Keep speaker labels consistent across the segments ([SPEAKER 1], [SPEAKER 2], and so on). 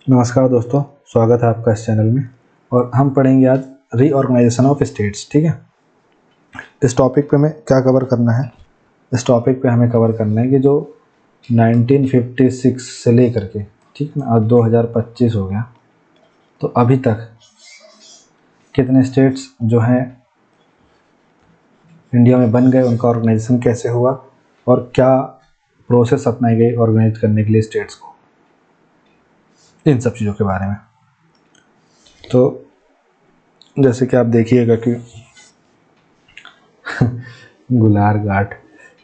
[SPEAKER 1] नमस्कार दोस्तों, स्वागत है आपका इस चैनल में। और हम पढ़ेंगे आज रीऑर्गेनाइजेशन ऑफ स्टेट्स। ठीक है, इस टॉपिक पे हमें क्या कवर करना है? इस टॉपिक पे हमें कवर करना है कि जो 1956 से लेकर के, ठीक है ना, आज 2025 हो गया, तो अभी तक कितने स्टेट्स जो हैं इंडिया में बन गए, उनका ऑर्गेनाइजेशन कैसे हुआ और क्या प्रोसेस अपनाई गई ऑर्गेनाइज करने के लिए स्टेट्स को, इन सब चीज़ों के बारे में। तो जैसे कि आप देखिएगा कि गुलार घाट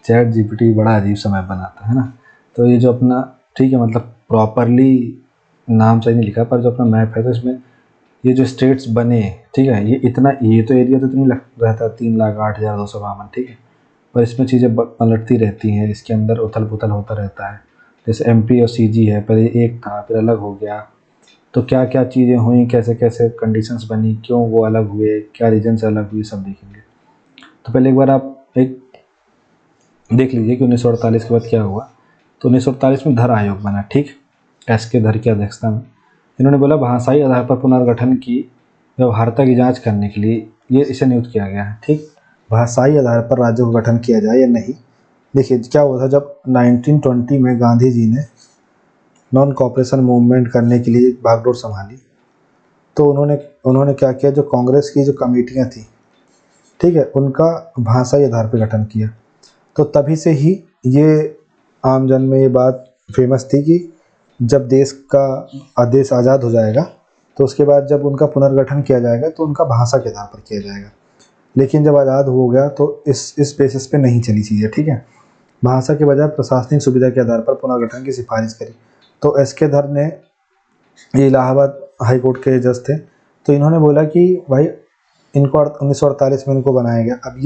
[SPEAKER 1] चैट जीपीटी बड़ा अजीब सा मैप बनाता है ना। तो ये जो अपना, ठीक है, मतलब प्रॉपरली नाम सही नहीं लिखा, पर जो अपना मैप है तो इसमें ये जो स्टेट्स बने, ठीक है, ये इतना, ये तो एरिया तो इतनी रहता 3,08,252, ठीक है, पर इसमें चीज़ें पलटती रहती हैं, इसके अंदर उथल पुथल होता रहता है। जैसे एमपी और सीजी है, पहले एक था फिर अलग हो गया, तो क्या क्या चीज़ें हुई, कैसे कैसे कंडीशंस बनी, क्यों वो अलग हुए, क्या रीजन से अलग हुई, सब देखेंगे। तो पहले एक बार आप एक देख लीजिए कि 1948 के बाद क्या हुआ। तो 1948 में धर आयोग बना, ठीक, एस के धर की अध्यक्षता में। इन्होंने बोला भाषाई आधार पर पुनर्गठन की व्यवहार्यता की जांच करने के लिए ये इसे नियुक्त किया गया है। ठीक, भाषाई आधार पर राज्यों का गठन किया जाए या नहीं। देखिए क्या हुआ था, जब 1920 में गांधी जी ने नॉन कॉपरेशन मूवमेंट करने के लिए बागडोर संभाली, तो उन्होंने क्या किया, जो कांग्रेस की जो कमेटियाँ थी, ठीक है, उनका भाषाई आधार पर गठन किया। तो तभी से ही ये आम जन में ये बात फेमस थी कि जब देश आज़ाद हो जाएगा तो उसके बाद जब उनका पुनर्गठन किया जाएगा तो उनका भाषा के आधार पर किया जाएगा। लेकिन जब आज़ाद हो गया तो इस बेसिस पे नहीं चली चीज़ें, ठीक है। भाषा के बजाय प्रशासनिक सुविधा के आधार पर पुनर्गठन की सिफारिश करी। तो एस के धर ने, ये इलाहाबाद हाई कोर्ट के जज थे, तो इन्होंने बोला कि भाई इनको 1948 में इनको बनाया गया। अब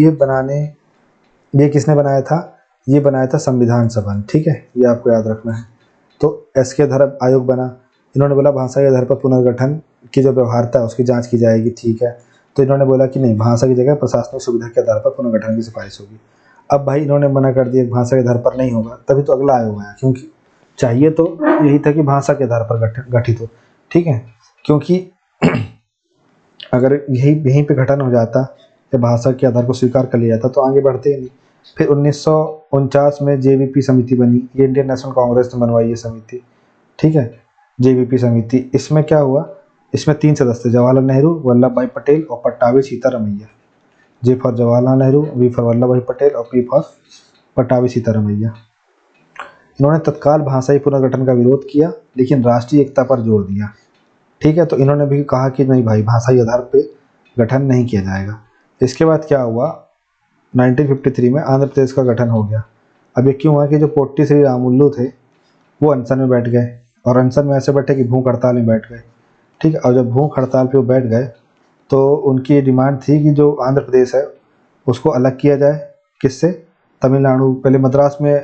[SPEAKER 1] ये किसने बनाया था? ये बनाया था संविधान सभा ने, ठीक है, ये आपको याद रखना है। तो एस के धर आयोग बना, इन्होंने बोला भाषा के आधार पर पुनर्गठन की जो व्यवहार्यता है उसकी जांच की जाएगी, ठीक है। तो इन्होंने बोला कि नहीं, भाषा की जगह प्रशासनिक सुविधा के आधार पर पुनर्गठन की सिफारिश होगी। अब भाई इन्होंने मना कर दिया, भाषा के आधार पर नहीं होगा, तभी तो अगला आयोग आया, क्योंकि चाहिए तो यही था कि भाषा के आधार पर गठित हो, ठीक है। क्योंकि अगर यहीं पे गठन हो जाता या भाषा के आधार को स्वीकार कर लिया जाता तो आगे बढ़ते ही नहीं। फिर 1949 में जेवीपी समिति बनी, ये इंडियन नेशनल कांग्रेस ने बनवाई ये समिति, ठीक है, जेवीपी समिति। इसमें क्या हुआ, इसमें 3 सदस्य, जवाहरलाल नेहरू, वल्लभ भाई पटेल और Pattabhi Sitaramayya. J for Jawaharlal Nehru, V for Vallabh Bhai Patel और पी फॉर पट्टाभी सीतारामैया। इन्होंने तत्काल भाषाई पुनर्गठन का विरोध किया, लेकिन राष्ट्रीय एकता पर जोर दिया, ठीक है। तो इन्होंने भी कहा कि नहीं भाई, भाषाई आधार पे गठन नहीं किया जाएगा। इसके बाद क्या हुआ, 1953 में आंध्र प्रदेश का गठन हो गया। अब ये क्यों हुआ कि जो पोट्टी श्री रामुलु थे वो अनशन में बैठ गए, और अनशन में ऐसे बैठे कि भूख हड़ताल में बैठ गए, ठीक है। और जब भूख हड़ताल पे वो बैठ गए तो उनकी डिमांड थी कि जो आंध्र प्रदेश है उसको अलग किया जाए। किससे? तमिलनाडु। पहले मद्रास में,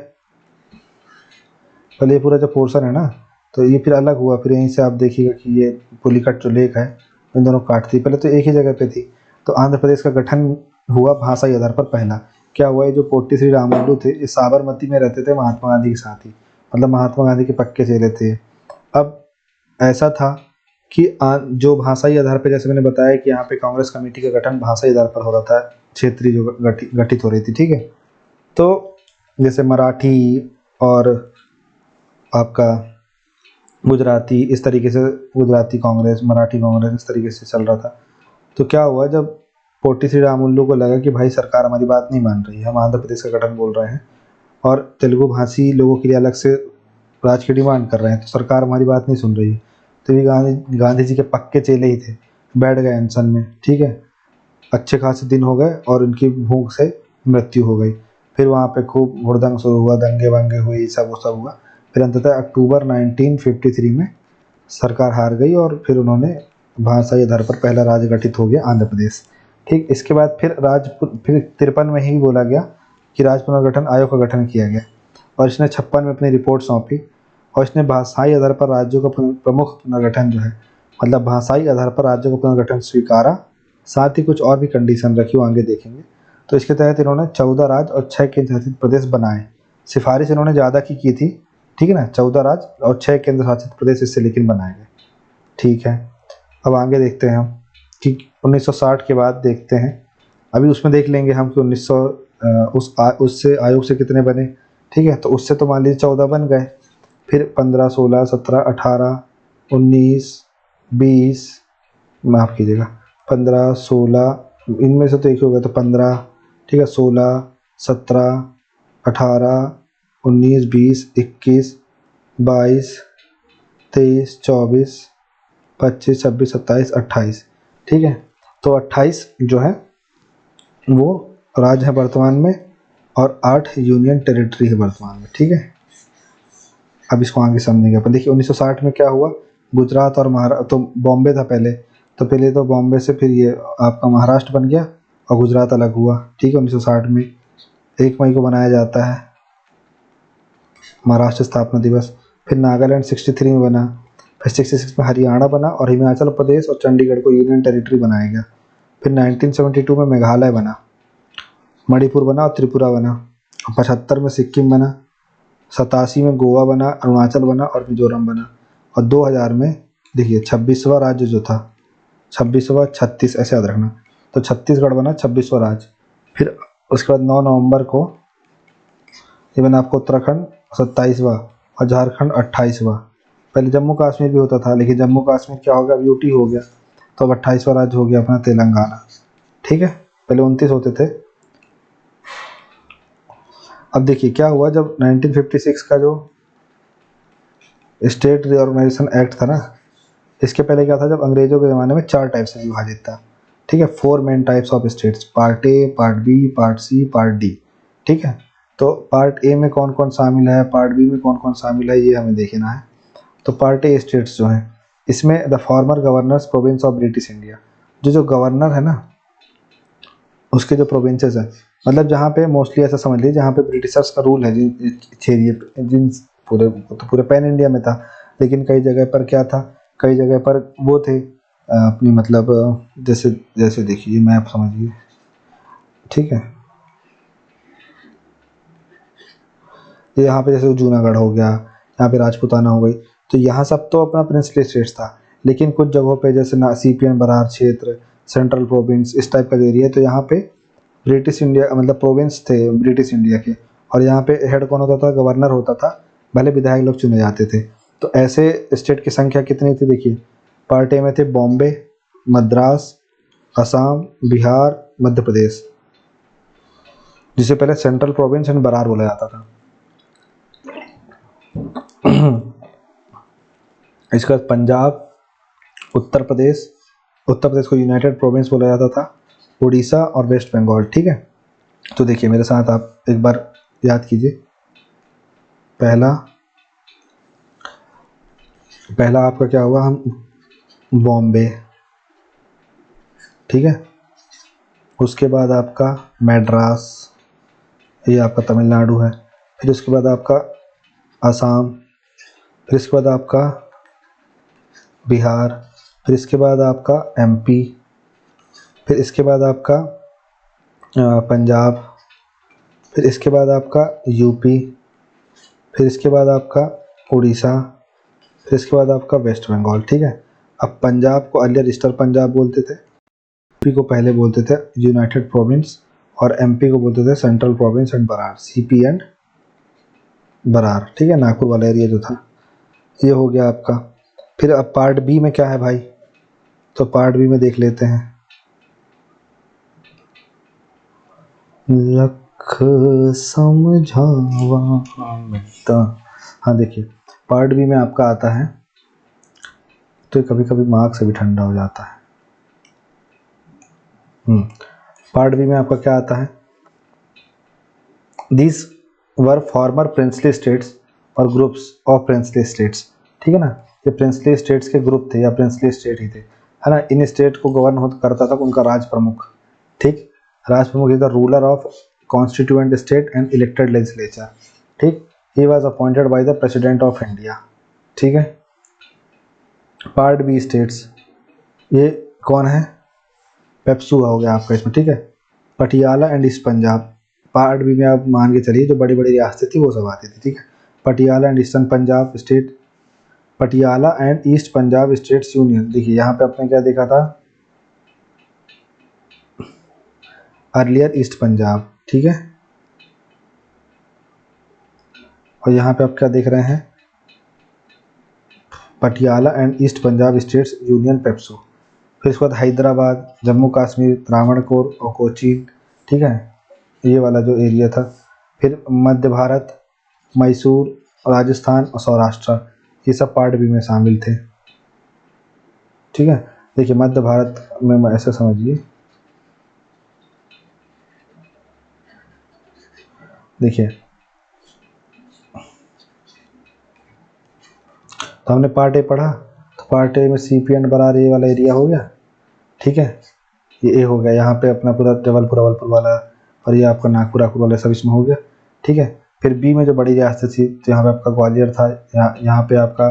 [SPEAKER 1] पहले ये पूरा जो पोर्शन है ना, तो ये फिर अलग हुआ। फिर यहीं से आप देखिएगा कि ये पुलिकट जो लेक है, इन दोनों काट थी, पहले तो एक ही जगह पे थी। तो आंध्र प्रदेश का गठन हुआ भाषाई आधार पर। पहला क्या हुआ, ये जो पोट्टी श्री रामुलु थे, ये साबरमती में रहते थे महात्मा गांधी के साथ ही, मतलब महात्मा गांधी के पक्के चेले थे। अब ऐसा था कि जो भाषाई आधार पर, जैसे मैंने बताया कि यहाँ पे कांग्रेस कमेटी का गठन भाषाई आधार पर हो रहा था, क्षेत्रीय जो गठित हो रही थी, ठीक है। तो जैसे मराठी और आपका गुजराती, इस तरीके से गुजराती कांग्रेस, मराठी कांग्रेस, इस तरीके से चल रहा था। तो क्या हुआ, जब पोट्टी श्री रामुलु को लगा कि भाई सरकार हमारी बात नहीं मान रही है, हम आंध्र प्रदेश का गठन बोल रहे हैं और तेलुगु भाषी लोगों के लिए अलग से राज्य की डिमांड कर रहे हैं, तो सरकार हमारी बात नहीं सुन रही है। तो ये गांधी जी के पक्के चेले ही थे, बैठ गए अनशन में, ठीक है। अच्छे खासे दिन हो गए और उनकी भूख से मृत्यु हो गई। फिर वहाँ पे खूब हुड़दंग शुरू हुआ, दंगे वंगे हुए, ये सब वो सब हुआ। फिर अंततः अक्टूबर 1953 में सरकार हार गई और फिर उन्होंने भाषाई आधार पर पहला राज्य गठित हो गया आंध्र प्रदेश, ठीक। इसके बाद फिर 53 में ही बोला गया कि राज्य पुनर्गठन आयोग का गठन किया गया, और इसने 56 में अपनी रिपोर्ट सौंपी। और इसने भाषाई आधार पर राज्यों का प्रमुख पुनर्गठन जो है, मतलब भाषाई आधार पर राज्यों का पुनर्गठन स्वीकारा। साथ ही कुछ और भी कंडीशन रखी, वो आगे देखेंगे। तो इसके तहत इन्होंने 14 राज्य और 6 केंद्र शासित प्रदेश बनाए। सिफारिश इन्होंने ज़्यादा की थी, ठीक है ना, 14 राज्य और 6 केंद्र शासित प्रदेश इससे लेकिन बनाए गए, ठीक है। अब आगे देखते हैं हम कि 1960 के बाद देखते हैं, अभी उसमें देख लेंगे हम कि 1900 उससे आयोग से कितने बने, ठीक है। तो उससे तो मान लीजिए 14 बन गए, फिर 15, 16, 17, 18, 19, 20, माफ़ कीजिएगा 15, 16, इनमें से तो एक हो गया तो 15, ठीक है, 16, 17, 18, 19, 20, 21, 22, 23, 24, 25, 26, 27, 28, ठीक है। तो 28 जो है वो राज्य है वर्तमान में और 8 यूनियन टेरिटरी है वर्तमान में, ठीक है। अब इसको आगे समझेंगे अपन। देखिए 1960 में क्या हुआ, गुजरात और महाराष्ट्र, तो बॉम्बे था पहले, तो पहले तो बॉम्बे से फिर ये आपका महाराष्ट्र बन गया और गुजरात अलग हुआ, ठीक है। 1960 में 1 मई को मनाया जाता है महाराष्ट्र स्थापना दिवस। फिर नागालैंड 63 में बना, फिर 66 में हरियाणा बना और हिमाचल प्रदेश और चंडीगढ़ को यूनियन टेरिटरी बनाया गया। फिर 1972 में मेघालय बना, मणिपुर बना और त्रिपुरा बना। 75 में सिक्किम बना, 87 में गोवा बना, अरुणाचल बना और मिजोरम बना। और 2000 में देखिए 26वां राज्य जो था, 26वां 36 ऐसे याद रखना, तो छत्तीसगढ़ बना 26वां राज्य। फिर उसके बाद 9 नवंबर को ये बना आपको उत्तराखंड 27वां और झारखंड 28वां। पहले जम्मू कश्मीर भी होता था, लेकिन जम्मू कश्मीर क्या हो गया, अब यूटी हो गया, तो अब 28वां राज्य हो गया अपना तेलंगाना, ठीक है। पहले 29 होते थे। अब देखिए क्या हुआ, जब 1956 का जो स्टेट रिऑर्गेनाइजेशन एक्ट था ना, इसके पहले क्या था, जब अंग्रेजों के ज़माने में 4 टाइप से विभाजित था, ठीक है। 4 main types of states, part A, part B, part C, part D, ठीक है। तो पार्ट ए में कौन कौन शामिल है, पार्ट बी में कौन कौन शामिल है, ये हमें देखना है। तो पार्ट ए स्टेट्स जो हैं, इसमें the former governors province of British India, जो गवर्नर है ना उसके जो प्रोविंसेस हैं, मतलब जहाँ पे मोस्टली ऐसा समझ लीजिए जहाँ पे ब्रिटिशर्स का रूल है, जिन पूरे पैन इंडिया में था, लेकिन कई जगह पर क्या था, कई जगह पर वो थे अपनी मतलब जैसे जैसे देखिए मैप समझिए, ठीक है। ये यहाँ पे जैसे जूनागढ़ हो गया, यहाँ पे राजपूताना हो गई, तो यहाँ सब तो अपना प्रिंसली स्टेट्स था, लेकिन कुछ जगहों पे जैसे ना सीपीएन बरार क्षेत्र, सेंट्रल प्रोविंस, इस टाइप का जो एरिया है, तो यहाँ पे ब्रिटिश इंडिया मतलब प्रोविंस थे ब्रिटिश इंडिया के, और यहाँ पे हेड कौन होता था, गवर्नर होता था, भले विधायक लोग चुने जाते थे। तो ऐसे स्टेट की संख्या कितनी थी, देखिए पार्ट ए में थे बॉम्बे, मद्रास, असम, बिहार, मध्य प्रदेश, जिसे पहले सेंट्रल प्रोविंस एंड बरार बोला जाता था। इसके बाद पंजाब, उत्तर प्रदेश, उत्तर प्रदेश को यूनाइटेड प्रोविंस बोला जाता था, उड़ीसा और वेस्ट बंगाल, ठीक है। तो देखिए मेरे साथ आप एक बार याद कीजिए, पहला आपका क्या हुआ, हम बॉम्बे, ठीक है। उसके बाद आपका मैड्रास, ये आपका तमिलनाडु है। फिर उसके बाद आपका असम, फिर इसके बाद आपका बिहार, फिर इसके बाद आपका एमपी, फिर इसके बाद आपका पंजाब, फिर इसके बाद आपका यूपी, फिर इसके बाद आपका उड़ीसा, फिर इसके बाद आपका वेस्ट बंगाल, ठीक है। अब पंजाब को अर्लियर ईस्टर्न पंजाब बोलते थे, यूपी को पहले बोलते थे यूनाइटेड प्रोविंस, और एमपी को बोलते थे central province and Berar, CP and Berar, ठीक है, नागपुर वाला एरिया जो था। ये हो गया आपका। फिर अब पार्ट बी में क्या है भाई, तो पार्ट बी में देख लेते हैं, लख समझावा मिलता। हाँ देखिए पार्ट बी में आपका आता है, तो कभी कभी मार्क से भी ठंडा हो जाता है। पार्ट बी में आपका क्या आता है, these were farmer princely states और ग्रुप्स ऑफ प्रिंसली स्टेट्स, ठीक है ना। ये प्रिंसली स्टेट्स के ग्रुप थे या प्रिंसली स्टेट ही थे, है ना। इन स्टेट को गवर्न करता था उनका राज प्रमुख, ठीक। Raj Pramukh is the ruler of constituent state and elected legislature, ठीक। He was appointed by the president of India, ठीक है। पार्ट बी स्टेट्स, ये कौन है, पेप्सू हो गया आपका इसमें, ठीक है। Patiala and East Punjab, part B में आप मान के चलिए जो बड़ी बड़ी रियासतें थी वो सब आती थी, ठीक है। Patiala and eastern Punjab state, Patiala and East Punjab states union, देखिए यहाँ पे आपने क्या देखा था, अर्लियर ईस्ट पंजाब, ठीक है। और यहाँ पे आप क्या देख रहे हैं, Patiala and East Punjab states union PEPSU. फिर उसके बाद हैदराबाद, जम्मू कश्मीर, त्रावणकोर और कोचीन, ठीक है, ये वाला जो एरिया था। फिर मध्य भारत, मैसूर, राजस्थान और सौराष्ट्र, ये सब पार्ट बी में शामिल थे, ठीक है। देखिए मध्य भारत में ऐसे समझिए, देखिए तो हमने पार्ट ए पढ़ा, तो पार्ट ए में सीपी एंड बरार ये वाला एरिया हो गया, ठीक है, ये ए हो गया। यहाँ पे अपना पूरा जबलपुर अवलपुर वाला और ये आपका नागपुर नागपुर वाला सब इसमें हो गया, ठीक है। फिर बी में जो बड़ी रियासत थी, तो यहाँ पे आपका ग्वालियर था, यहाँ पे आपका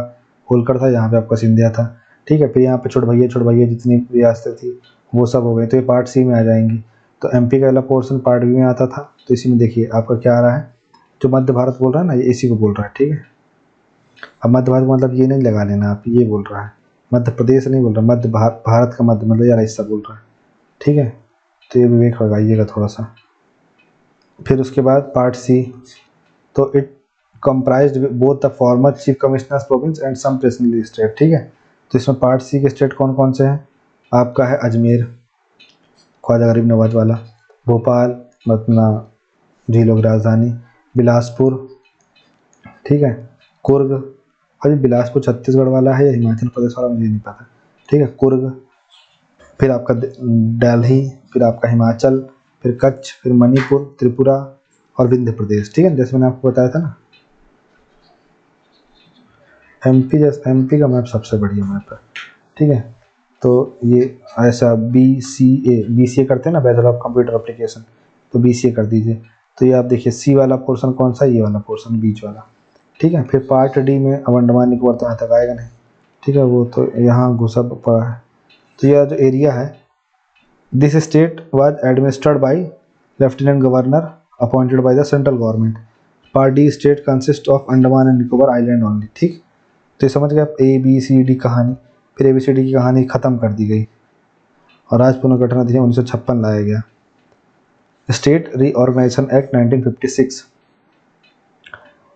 [SPEAKER 1] होलकर था, यहाँ पे आपका सिंधिया था, ठीक है। फिर यहाँ पे छोट भैया जितनी रियासतें थी वो सब हो गई, तो ये पार्ट सी में आ जाएंगी। तो एमपी का वाला पोर्सन पार्ट बी में आता था, तो इसी में देखिए आपका क्या आ रहा है, जो मध्य भारत बोल रहा है ना, ये इसी को बोल रहा है, ठीक है। अब मध्य भारत मतलब ये नहीं लगा लेना आप, ये बोल रहा है मध्य प्रदेश नहीं बोल रहा, मध्य भारत का मध्य मतलब यार हिस्सा बोल रहा है, ठीक है। तो ये विवेक लगाइएगा थोड़ा सा। फिर उसके बाद पार्ट सी, तो it comprised both the former chief commissioners province and some presidential state, ठीक है। तो इसमें पार्ट सी के स्टेट कौन कौन से हैं, आपका है अजमेर, ख्वाजा गरीब नवाज वाला, भोपाल अपना झीलों की राजधानी, बिलासपुर, ठीक है, कुर्ग, अभी बिलासपुर छत्तीसगढ़ वाला है या हिमाचल प्रदेश वाला मुझे नहीं पता, ठीक है, कुर्ग। फिर आपका दिल्ली, फिर आपका हिमाचल, फिर कच्छ, फिर मणिपुर, त्रिपुरा और विंध्य प्रदेश, ठीक है, जैसे मैंने आपको बताया था ना। एमपी का मैप सबसे बढ़िया मैप है, ठीक है। तो ये ऐसा BCA करते हैं ना, बैचलर ऑफ कंप्यूटर एप्लीकेशन, तो BCA कर दीजिए। तो ये आप देखिए सी वाला पोर्शन कौन सा, ये वाला पोर्शन बीच वाला, ठीक है। फिर पार्ट डी में अब अंडमान निकोबार तो यहाँ तक आएगा नहीं, ठीक है, वो तो यहाँ घुसा पड़ा है। तो यह जो एरिया है, this state was administered by lieutenant governor appointed by the central government. Part D state consist of Andaman and Nicobar island only, ठीक। तो ये समझ गए आप ABCD कहानी। फिर ABCD की कहानी ख़त्म कर दी गई और राज्य पुनर्गठन अधिनियम 1956 लाया गया। स्टेट रीऑर्गेनाइजेशन एक्ट 1956,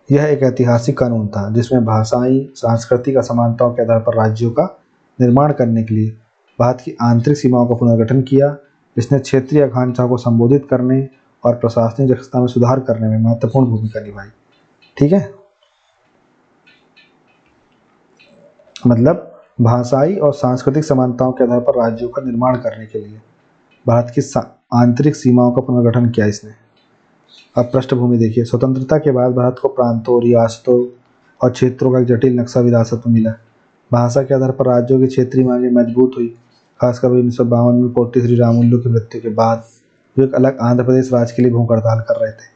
[SPEAKER 1] यह एक ऐतिहासिक कानून था जिसमें भाषाई सांस्कृतिक असमानताओं के आधार पर राज्यों का निर्माण करने के लिए भारत की आंतरिक सीमाओं का पुनर्गठन किया। इसने क्षेत्रीय आकांक्षाओं को संबोधित करने और प्रशासनिक दक्षता में सुधार करने में महत्वपूर्ण भूमिका निभाई, ठीक है। मतलब भाषाई और सांस्कृतिक समानताओं के आधार पर राज्यों का निर्माण करने के लिए भारत की आंतरिक सीमाओं का पुनर्गठन किया इसने। अब पृष्ठभूमि देखिए, स्वतंत्रता के बाद भारत को प्रांतों, रियासतों और क्षेत्रों का एक जटिल नक्शा विरासत में मिला। भाषा के आधार पर राज्यों की क्षेत्रीय मांगें मजबूत हुई, खासकर 1952 में पोटी श्री रामुलु की मृत्यु के बाद, जो एक अलग आंध्र प्रदेश राज्य के लिए भूख हड़ताल कर रहे थे।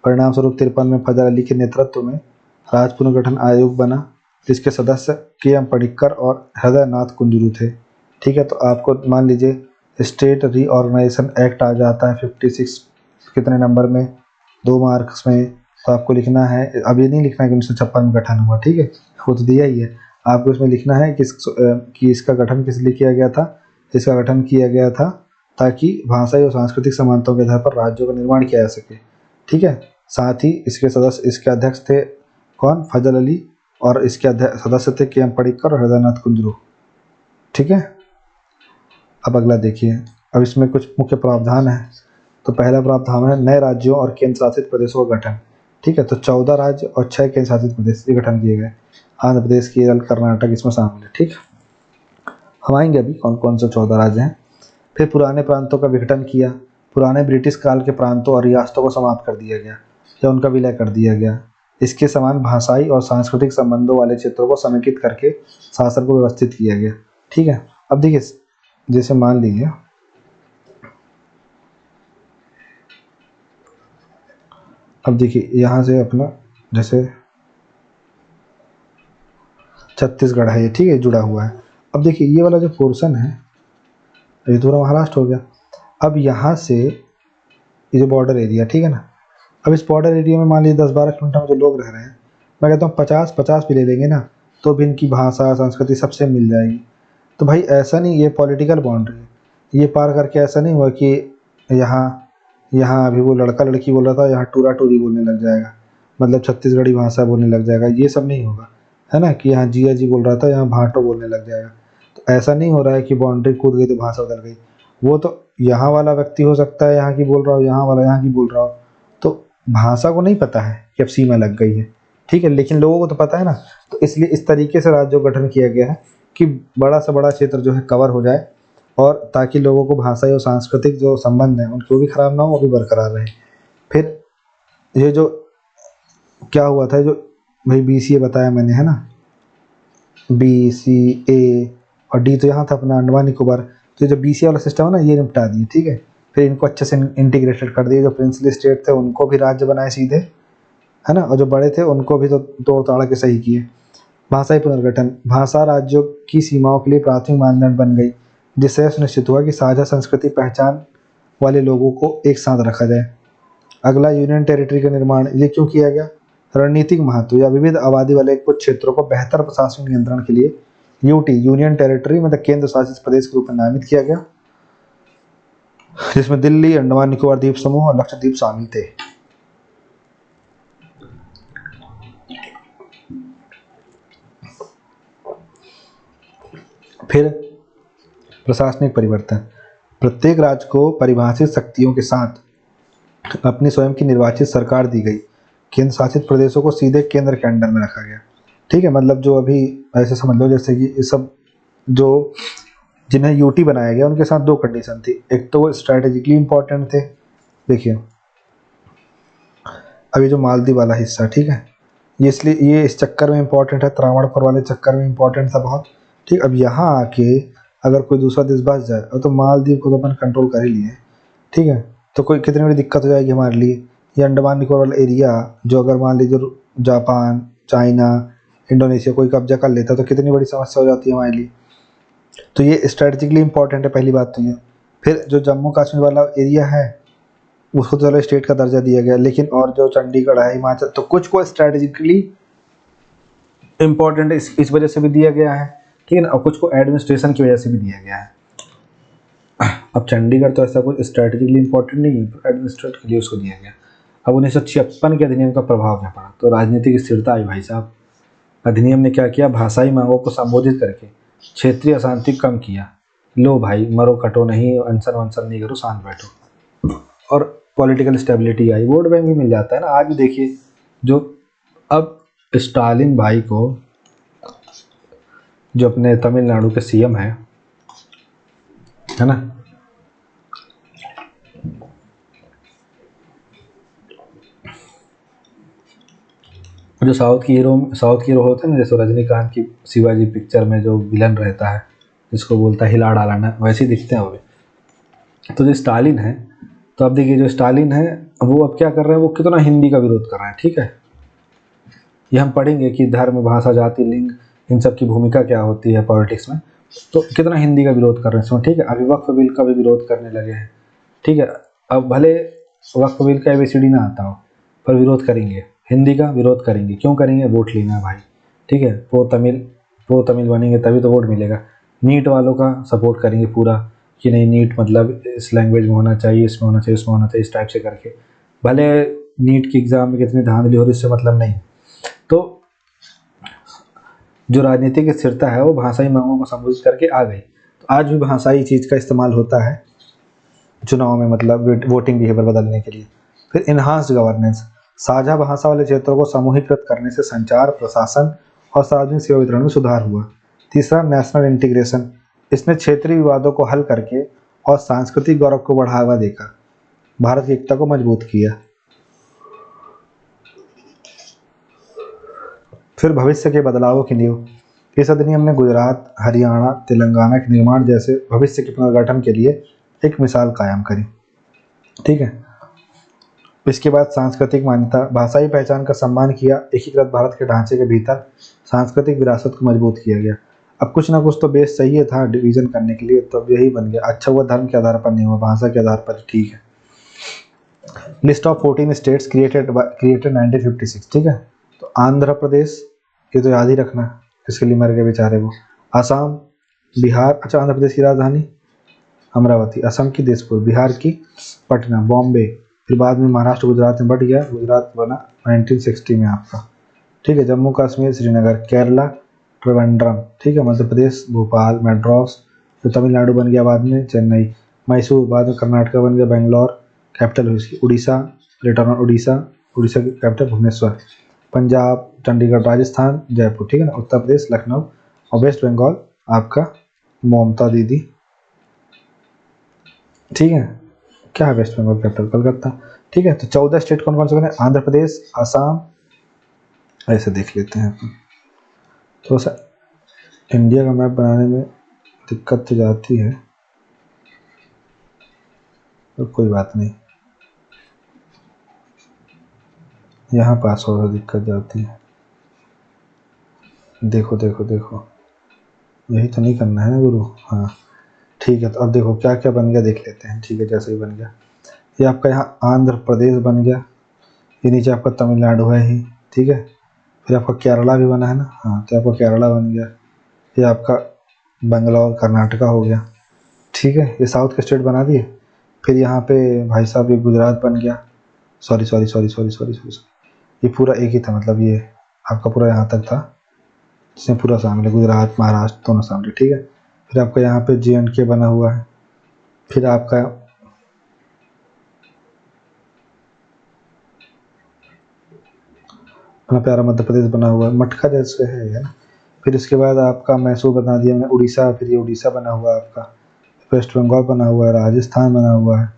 [SPEAKER 1] परिणाम स्वरूप 53 में फजल अली के नेतृत्व में राज्य पुनर्गठन आयोग बना, जिसके सदस्य KM पडिक्कर और हृदयनाथ कुंजरू थे, ठीक है। तो आपको मान लीजिए स्टेट रीऑर्गेनाइजेशन एक्ट आ जाता है 56 कितने नंबर में, 2 मार्क्स में। तो आपको लिखना है, अब ये नहीं लिखना है कि 1956 में गठन हुआ, ठीक है, वो तो दिया ही है। आपको इसमें लिखना है कि इसका गठन किस लिए किया गया था। इसका गठन किया गया था ताकि भाषाई और सांस्कृतिक समानताओं के आधार पर राज्यों का निर्माण किया जा सके, ठीक है। साथ ही इसके सदस्य, इसके अध्यक्ष थे कौन, फजल अली, और इसके सदस्य थे KM पडिक्कर और हृदयनाथ कुंजरू, ठीक है। अब अगला देखिए, अब इसमें कुछ मुख्य प्रावधान है। तो पहला प्रावधान है नए राज्यों और केंद्र शासित प्रदेशों का गठन, ठीक है। तो 14 राज्य और 6 केंद्र शासित प्रदेश ये गठन किए गए। आंध्र प्रदेश, केरल, कर्नाटक इसमें शामिल है, ठीक। हम आएंगे अभी कौन कौन से 14 राज्य हैं। फिर पुराने प्रांतों का विघटन किया, पुराने ब्रिटिश काल के प्रांतों और रियासतों को समाप्त कर दिया गया या उनका विलय कर दिया गया। इसके समान भाषाई और सांस्कृतिक संबंधों वाले क्षेत्रों को समेकित करके शासन को व्यवस्थित किया गया, ठीक है। अब देखिए, जैसे मान लीजिए अब देखिए यहाँ से अपना जैसे छत्तीसगढ़ है ये, ठीक है, जुड़ा हुआ है। अब देखिए ये वाला जो पोर्शन है ये पूरा महाराष्ट्र हो गया। अब यहाँ से ये जो बॉर्डर एरिया, ठीक है ना। अब इस बॉर्डर एरिया में मान लीजिए 10-12 किलोमीटर में जो लोग रह रहे हैं, मैं कहता हूँ 50-50 भी ले लेंगे ना, तो भी इनकी भाषा संस्कृति सबसे मिल जाएगी। तो भाई ऐसा नहीं, ये पॉलिटिकल बाउंड्री है, ये पार करके ऐसा नहीं हुआ कि यहाँ यहाँ अभी वो लड़का लड़की बोल रहा था, यहाँ टूरा टूरी बोलने लग जाएगा, मतलब छत्तीसगढ़ी भाषा बोलने लग जाएगा, ये सब नहीं होगा, है ना। कि यहाँ जिया जी बोल रहा था, यहाँ भाटो बोलने लग जाएगा। तो ऐसा नहीं हो रहा है कि बाउंड्री कूद गई तो भाषा बदल गई। वो तो यहाँ वाला व्यक्ति हो सकता है यहाँ की बोल रहा हो, यहाँ वाला यहाँ की बोल रहा हो, तो भाषा को नहीं पता है कि अब सीमा लग गई है, ठीक है, लेकिन लोगों को तो पता है ना। तो इसलिए इस तरीके से राज्यों का गठन किया गया है कि बड़ा से बड़ा क्षेत्र जो है कवर हो जाए, और ताकि लोगों को भाषाई और सांस्कृतिक जो संबंध है उनको भी खराब ना हो, वो भी बरकरार रहे। फिर ये जो क्या हुआ था, जो भाई BCA बताया मैंने, है ना, BCA और D तो यहाँ था अपना अंडमान निकोबार। तो ये जो BCA वाला सिस्टम है ना, ये निपटा दिए, ठीक है। फिर इनको अच्छे से इंटीग्रेटेड कर दिए, जो प्रिंसली स्टेट थे उनको भी राज्य बनाए सीधे, है ना, और जो बड़े थे उनको भी तो तोड़ ताड़ के सही किए। भाषाई पुनर्गठन, भाषा राज्यों की सीमाओं के लिए प्राथमिक मानदंड बन गई, जिससे सुनिश्चित हुआ कि साझा संस्कृति पहचान वाले लोगों को एक साथ रखा जाए। अगला, यूनियन टेरिटरी का निर्माण। ये क्यों किया गया? रणनीतिक महत्व या विविध आबादी वाले कुछ क्षेत्रों को बेहतर प्रशासनिक नियंत्रण के लिए यूटी, यूनियन टेरिटरी मतलब केंद्र शासित प्रदेश के रूप में नामित किया गया, जिसमें दिल्ली, अंडमान निकोबार द्वीप समूह और लक्षद्वीप शामिल थे। फिर प्रशासनिक परिवर्तन, प्रत्येक राज्य को परिभाषित शक्तियों के साथ अपनी स्वयं की निर्वाचित सरकार दी गई। केंद्र शासित प्रदेशों को सीधे केंद्र के अंडर में रखा गया, ठीक है। मतलब जो अभी ऐसे समझ लो जैसे कि ये सब जो जिन्हें यूटी बनाया गया उनके साथ दो कंडीशन थी। एक तो वो स्ट्रैटेजिकली इंपॉर्टेंट थे, देखिए अभी जो मालदीव वाला हिस्सा, ठीक है, ये इसलिए ये इस चक्कर में इंपॉर्टेंट है, त्रावणकोर वाले चक्कर में इंपॉर्टेंट था बहुत, ठीक। अब यहाँ आके अगर कोई दूसरा देश बच जाए तो मालदीव को तो अपन कंट्रोल कर ही लिए, ठीक है, तो कोई कितनी बड़ी दिक्कत हो जाएगी हमारे लिए। ये अंडमान निकोबार वाला एरिया जो अगर मान लीजिए जापान, चाइना, इंडोनेशिया कोई कब्जा कर लेता तो कितनी बड़ी समस्या हो जाती है हमारे लिए। तो ये स्ट्रेटजिकली इंपॉर्टेंट है, पहली बात तो ये। फिर जो जम्मू कश्मीर वाला एरिया है उसको तो चलो स्टेट का दर्जा दिया गया, लेकिन और जो चंडीगढ़ है, हिमाचल, तो कुछ को स्ट्रेटजिकली इंपॉर्टेंट इस वजह से भी दिया गया है, ठीक है ना, और कुछ को एडमिनिस्ट्रेशन की वजह से भी दिया गया है। अब चंडीगढ़ तो ऐसा कुछ स्ट्रेटेजिकली इंपॉर्टेंट नहीं है, एडमिनिस्ट्रेट के लिए उसको दिया गया। अब 1956 के अधिनियम का प्रभाव क्या पड़ा, तो राजनीतिक स्थिरता आई भाई साहब। अधिनियम ने क्या किया, भाषाई मांगों को संबोधित करके क्षेत्रीय अशांति कम किया। लो भाई मरो कटो नहीं, अनशन वनशन नहीं करो, शांत बैठो। और पॉलिटिकल स्टेबिलिटी आई, वोट बैंक भी मिल जाता है ना। आज भी देखिए जो अब स्टालिन भाई को, जो अपने तमिलनाडु के CM है ना, जो साउथ की हीरो होते हैं ना, जैसे रजनीकांत की शिवाजी पिक्चर में जो विलन रहता है जिसको बोलता है हिला डालाना, वैसे ही दिखते हैं वो भी। तो जो स्टालिन है, तो अब देखिए जो स्टालिन है वो अब क्या कर रहे हैं, वो कितना हिंदी का विरोध कर रहे हैं, ठीक है। ये हम पढ़ेंगे कि धर्म, भाषा, जाति, लिंग, इन सब की भूमिका क्या होती है पॉलिटिक्स में। तो कितना हिंदी का विरोध कर रहे हैं इसमें, ठीक है। अभी वक्फ बिल का भी विरोध करने लगे हैं, ठीक है। अब भले वक्फ बिल का ABCD ना आता हो, पर विरोध करेंगे, हिंदी का विरोध करेंगे। क्यों करेंगे, वोट लेना है भाई, ठीक है। वो तमिल बनेंगे तभी तो वोट मिलेगा। नीट वालों का सपोर्ट करेंगे पूरा, कि नहीं नीट मतलब इस लैंग्वेज में होना चाहिए, इसमें होना चाहिए, उसमें होना चाहिए, इस टाइप से करके। भले नीट की एग्ज़ाम में कितनी धांधली हो रही, इससे मतलब नहीं। तो जो राजनीतिक स्थिरता है वो भाषाई मांगों को संबोधित करके आ गई। तो आज भी भाषाई चीज़ का इस्तेमाल होता है चुनाव में, मतलब वोटिंग बिहेवियर बदलने के लिए। फिर इन्हांस्ड गवर्नेंस, साझा भाषा वाले क्षेत्रों को समूहीकृत करने से संचार, प्रशासन और सार्वजनिक सेवा वितरण में सुधार हुआ। तीसरा, नेशनल इंटीग्रेशन, इसने क्षेत्रीय विवादों को हल करके और सांस्कृतिक गौरव को बढ़ावा देकर भारत की एकता को मजबूत किया। फिर भविष्य के बदलावों की नींव, इस अधिनियम ने गुजरात, हरियाणा, तेलंगाना के निर्माण जैसे भविष्य के पुनर्गठन के लिए एक मिसाल कायम करी, ठीक है। इसके बाद सांस्कृतिक मान्यता, भाषाई पहचान का सम्मान किया, एकीकृत भारत के ढांचे के भीतर सांस्कृतिक विरासत को मजबूत किया गया। अब कुछ ना कुछ तो बेस चाहिए था डिवीजन करने के लिए, तब यही बन गया। अच्छा हुआ धर्म के आधार पर नहीं हुआ, भाषा के आधार पर, ठीक है। लिस्ट ऑफ 14 स्टेट्स क्रिएटेड 1956, ठीक है। तो आंध्र प्रदेश, ये तो याद ही रखना, इसके लिए मर गए बेचारे वो। असम, बिहार, अच्छा आंध्र प्रदेश की राजधानी अमरावती, असम की दिसपुर, बिहार की पटना, बॉम्बे, फिर बाद में महाराष्ट्र गुजरात में बट गया, गुजरात बना 1960 में आपका, ठीक है। जम्मू कश्मीर श्रीनगर, केरला त्रिवेंद्रम, ठीक है। मध्य प्रदेश भोपाल, मद्रास, फिर तमिलनाडु बन गया बाद में चेन्नई, मैसूर, बाद में कर्नाटका बन गया बेंगलोर, कैपिटल हुई इसकी उड़ीसा, रिटर्न उड़ीसा, उड़ीसा की कैपिटल भुवनेश्वर, पंजाब चंडीगढ़, राजस्थान जयपुर, ठीक है ना। उत्तर प्रदेश लखनऊ, और वेस्ट बंगाल आपका ममता दीदी, ठीक है। क्या है वेस्ट बंगाल कैपिटल? कलकत्ता, ठीक है। तो 14 स्टेट कौन कौन से बने? आंध्र प्रदेश, असम, ऐसे देख लेते हैं अपन। थोड़ा सा इंडिया का मैप बनाने में दिक्कत तो जाती है, पर कोई बात नहीं, यहाँ पास हो दिक्कत जाती है। देखो देखो देखो, यही तो नहीं करना है ना गुरु। हाँ ठीक है, तो अब देखो क्या क्या बन गया देख लेते हैं, ठीक है। जैसे ही बन गया, ये आपका यहाँ आंध्र प्रदेश बन गया, ये नीचे आपका तमिलनाडु है ही, ठीक है। फिर आपका केरला भी बना है ना, हाँ, तो आपका केरला बन गया। ये आपका बेंगलोर कर्नाटका हो गया, ठीक है। ये साउथ के स्टेट बना दिए। फिर यहाँ पे भाई साहब ये गुजरात बन गया, sorry sorry sorry sorry sorry sorry, ये पूरा एक ही था, मतलब ये आपका पूरा यहाँ तक था, जिसमें पूरा शामिल है, गुजरात महाराष्ट्र दोनों शामिल है, ठीक है। फिर आपका यहाँ पे JNK बना हुआ है। फिर आपका अपना प्यारा मध्य प्रदेश बना हुआ है, मटका जैसे है ना। फिर इसके बाद आपका मैसूर बना दिया मैंने, उड़ीसा, फिर ये उड़ीसा बना हुआ है आपका, वेस्ट बंगाल बना हुआ है, राजस्थान बना हुआ है,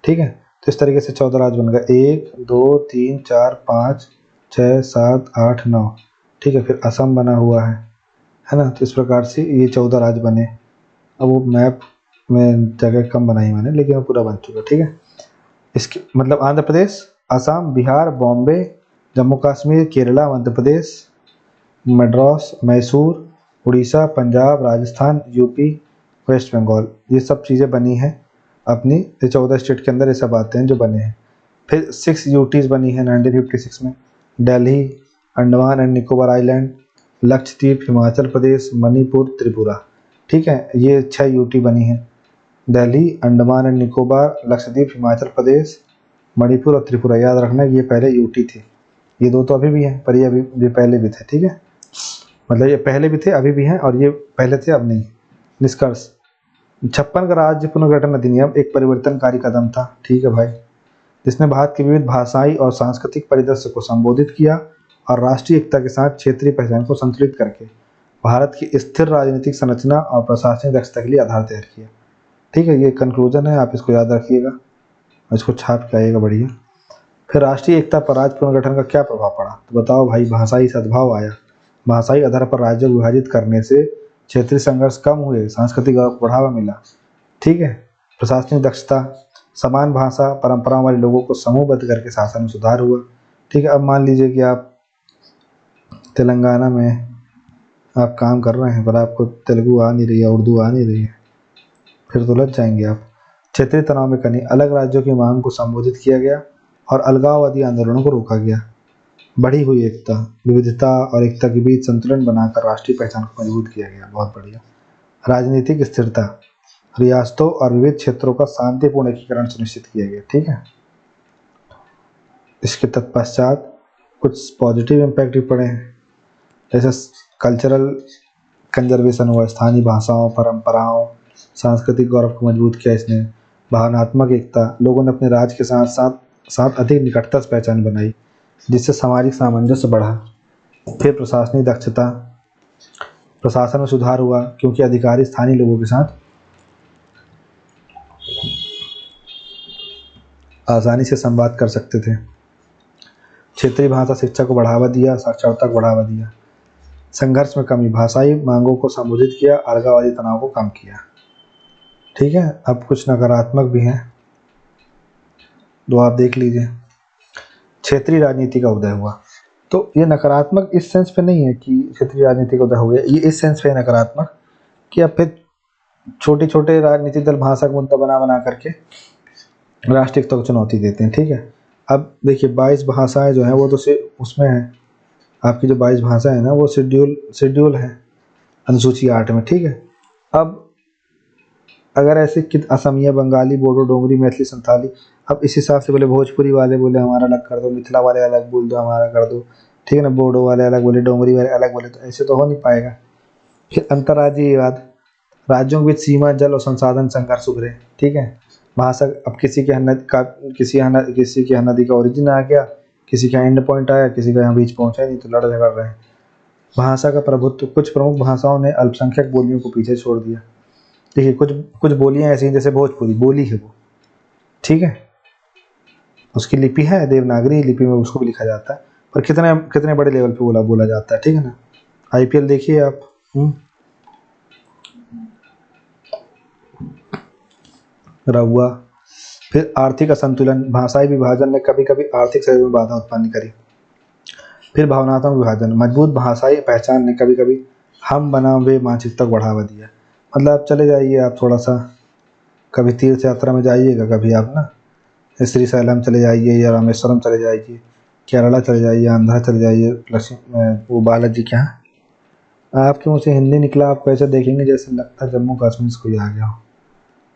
[SPEAKER 1] ठीक है। तो इस तरीके से 14 राज्य बन गए, 1 2 3 4 5 6 7 8 9, ठीक है। फिर असम बना हुआ है ना। तो इस प्रकार से ये 14 राज्य बने। अब वो मैप में जगह कम बनाई मैंने, लेकिन वो पूरा बन चुका, ठीक है। इसके मतलब आंध्र प्रदेश, असम, बिहार, बॉम्बे, जम्मू कश्मीर, केरला, मध्य प्रदेश, मद्रास, मैसूर, उड़ीसा, पंजाब, राजस्थान, यूपी, वेस्ट बंगाल, ये सब चीज़ें बनी हैं अपनी, ये 14 स्टेट के अंदर ये सब आते हैं जो बने हैं। फिर 6 यूटीज़ बनी है 1956 में, दिल्ली, अंडमान एंड निकोबार आइलैंड, लक्षद्वीप, हिमाचल प्रदेश, मणिपुर, त्रिपुरा, ठीक है। ये 6 यूटी बनी हैं, दिल्ली, अंडमान एंड निकोबार, लक्षद्वीप, हिमाचल प्रदेश, मणिपुर और त्रिपुरा। याद रखना ये पहले यूटी थी, ये दो तो अभी भी हैं, पर ये पहले भी थे, ठीक है। मतलब ये पहले भी थे, अभी भी हैं, और ये पहले थे, अब नहीं। निष्कर्ष, 56 का राज्य पुनर्गठन अधिनियम एक परिवर्तनकारी कदम था, ठीक है भाई, जिसने भारत की विविध भाषाई और सांस्कृतिक परिदृश्य को संबोधित किया और राष्ट्रीय एकता के साथ क्षेत्रीय पहचान को संतुलित करके भारत की स्थिर राजनीतिक संरचना और प्रशासनिक दक्षता के लिए आधार तैयार किया, ठीक है। ये कंक्लूजन है, आप इसको याद रखिएगा और इसको छाप के आइएगा, बढ़िया। फिर राष्ट्रीय एकता पर राज्य पुनर्गठन का क्या प्रभाव पड़ा, तो बताओ भाई। भाषाई सद्भाव आया, भाषाई आधार पर राज्य को विभाजित करने से क्षेत्रीय संघर्ष कम हुए, सांस्कृतिक गौरव को बढ़ावा मिला, ठीक है। प्रशासनिक दक्षता, समान भाषा परंपराओं वाले लोगों को समूहबद्ध करके शासन में सुधार हुआ, ठीक है। अब मान लीजिए कि आप तेलंगाना में आप काम कर रहे हैं, पर आपको तेलुगु आ नहीं रही है, उर्दू आ नहीं रही है, फिर तो लग जाएंगे आप। क्षेत्रीय तनाव में कमी, अलग राज्यों की मांग को संबोधित किया गया और अलगाववादी आंदोलनों को रोका गया। बढ़ी हुई एकता, विविधता और एकता के बीच संतुलन बनाकर राष्ट्रीय पहचान को मजबूत किया गया, बहुत बढ़िया। राजनीतिक स्थिरता, रियासतों और विविध क्षेत्रों का शांतिपूर्ण एकीकरण सुनिश्चित किया गया, ठीक है। इसके तत्पश्चात कुछ पॉजिटिव इम्पैक्ट भी पड़े हैं, जैसे कल्चरल कंजर्वेशन हुआ, स्थानीय भाषाओं परंपराओं सांस्कृतिक गौरव को मजबूत किया इसने। भावनात्मक एकता, लोगों ने अपने राज्य के साथ साथ साथ अधिक निकटता से पहचान बनाई, जिससे सामाजिक सामंजस्य बढ़ा। फिर प्रशासनिक दक्षता, प्रशासन में सुधार हुआ क्योंकि अधिकारी स्थानीय लोगों के साथ आसानी से संवाद कर सकते थे। क्षेत्रीय भाषा शिक्षा को बढ़ावा दिया, साक्षरता को बढ़ावा दिया। संघर्ष में कमी, भाषाई मांगों को संबोधित किया, अलगाववादी तनाव को कम किया, ठीक है। अब कुछ नकारात्मक भी हैं, तो आप देख लीजिए। क्षेत्रीय राजनीति का उदय हुआ, तो ये नकारात्मक इस सेंस पे नहीं है कि क्षेत्रीय राजनीति का उदय हो गया, ये इस सेंस पे है नकारात्मक कि अब फिर छोटे छोटे राजनीतिक दल भाषा का मुद्दा बना बना करके राष्ट्र एकता को चुनौती देते हैं। ठीक है, अब देखिए 22 भाषाएं जो हैं वो तो सिर्फ उसमें है, आपकी जो 22 भाषा है ना वो शेड्यूल है अनुसूची 8 में। ठीक है, अब अगर ऐसे असमिया, बंगाली, बोडो, डोगरी, मैथिली, संथाली, अब इस हिसाब से बोले भोजपुरी वाले बोले हमारा अलग कर दो, मिथिला वाले अलग बोल दो हमारा कर दो, ठीक है ना, बोडो वाले अलग बोले, डोगरी वाले अलग बोले, तो ऐसे तो हो नहीं पाएगा। फिर अंतर्राज्यीय विवाद, राज्यों के बीच सीमा, जल और संसाधन संघर्ष उभरे। ठीक है, भाषा, अब किसी के यहाँ किसी के यहाँ नदी का ओरिजिन आ गया, किसी का एंड पॉइंट आया, किसी का यहाँ बीच पहुंचा ही नहीं, तो लड़ झगड़ रहे हैं। भाषा का प्रभुत्व, कुछ प्रमुख भाषाओं ने अल्पसंख्यक बोलियों को पीछे छोड़ दिया। देखिए कुछ कुछ बोलियां ऐसी हैं, जैसे भोजपुरी बोली है वो, ठीक है, उसकी लिपि है देवनागरी लिपि में उसको भी लिखा जाता है, पर कितने कितने बड़े लेवल पे बोला जाता है। ठीक है ना, आईपीएल देखिए आप। रहुआ। फिर आर्थिक असंतुलन, भाषाई विभाजन ने कभी कभी आर्थिक सहयोग में बाधा उत्पन्न करी। फिर भावनात्मक विभाजन, मजबूत भाषाई पहचान ने कभी कभी हम बनाम वे मानसिकता को बढ़ावा दिया। मतलब आप चले जाइए, आप थोड़ा सा कभी तीर्थ यात्रा में जाइएगा, कभी आप ना श्रीशैलम चले जाइए या रामेश्वरम चले जाइए, केरला चले जाइए, आंध्रा चले जाइए, वो बालाजी के यहाँ, आपके मुँह से हिंदी निकला, आप कैसे देखेंगे जैसे लगता है जम्मू कश्मीर से कोई आ गया हो,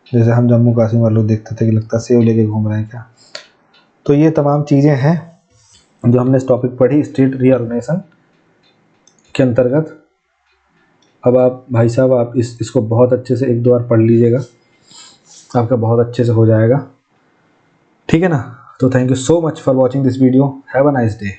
[SPEAKER 1] जैसे हम जम्मू कश्मीर वालों देखते थे कि लगता है सेव लेके घूम रहे हैं क्या। तो ये तमाम चीज़ें हैं जो हमने इस टॉपिक पढ़ी स्टेट रीऑर्गेनाइजेशन के अंतर्गत। अब आप भाई साहब आप इसको बहुत अच्छे से 1-2 बार पढ़ लीजिएगा, आपका बहुत अच्छे से हो जाएगा। ठीक है ना, तो thank you so much for watching this video, have a nice day.